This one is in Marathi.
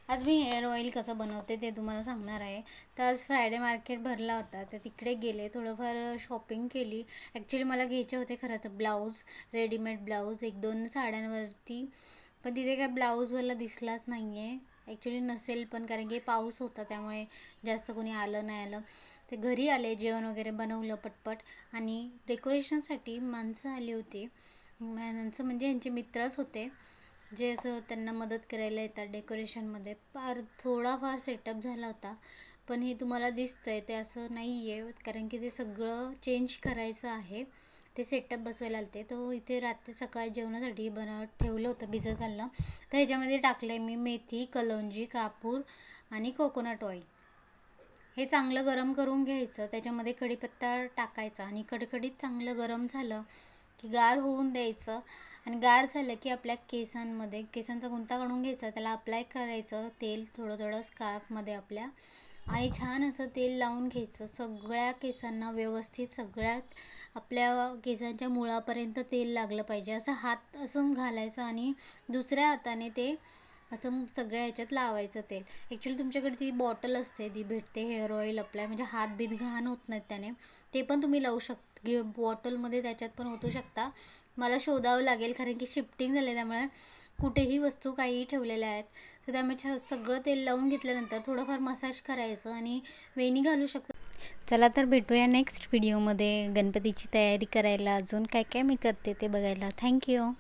आज मी हेअर ऑइल कसं बनवते ते तुम्हाला सांगणार आहे. तर आज फ्रायडे मार्केट भरला होता, तर तिकडे गेले, थोडंफार शॉपिंग केली. ॲक्च्युली मला घ्यायचे होते खरं तर ब्लाऊज, रेडीमेड ब्लाऊज 1-2 साड्यांवरती. पण तिथे काय ब्लाऊजवाला दिसलाच नाही आहे. ॲक्च्युली नसेल पण, कारण की पाऊस होता त्यामुळे जास्त कोणी आलं नाही आलं. ते घरी आले, जेवण वगैरे बनवलं पटपट, आणि डेकोरेशनसाठी माणसं आली होती. माणसं म्हणजे यांचे मित्रच होते, जे असं त्यांना मदत करायला येतात डेकोरेशनमध्ये. थोडाफार सेटअप झाला होता, पण हे तुम्हाला दिसतंय ते असं नाही आहे, कारण की ते सगळं चेंज करायचं आहे. ते सेटअप बसवायला आलते. तो इथे रात्री सकाळी जेवणासाठी ठेवलं होतं भिजत घालणं. तर ह्याच्यामध्ये टाकलं आहे मी मेथी, कलौंजी, कापूर आणि कोकोनट ऑइल. हे चांगलं गरम करून घ्यायचं, त्याच्यामध्ये कढीपत्ता टाकायचा आणि कडकडीत चांगलं गरम झालं की गार होऊन द्यायचं. आणि गार झालं की आपल्या केसांचा गुंता काढून घ्यायचा, त्याला अप्लाय करायचं तेल थोडं थोडं स्कार्फमध्ये आपल्या, आणि छान असं तेल लावून घ्यायचं सगळ्या केसांना व्यवस्थित. सगळ्यात आपल्या केसांच्या मुळापर्यंत तेल लागलं पाहिजे. असं हात असं घालायचं आणि दुसऱ्या हाताने ते असं सगळ्या ह्याच्यात लावायचं तेल. ॲक्च्युली तुमच्याकडे ती बॉटल असते, ती भेटते हेअर ऑइल अप्लाय, म्हणजे हात बीत घाण होत नाहीत त्याने. ते पण तुम्ही लावू बॉटलमध्ये, त्याच्यात पण ओतू शकता. मला शोधावं लागेल, कारण की शिफ्टिंग झाले त्यामुळे कुठेही वस्तू काहीही ठेवलेल्या आहेत. तर त्यामुळे सगळं तेल लावून घेतल्यानंतर थोडंफार मसाज करायचं आणि वेणी घालू शकतो. चला तर भेटूया नेक्स्ट व्हिडिओमध्ये गणपतीची तयारी करायला. अजून काय काय मी करते ते बघायला. थँक्यू.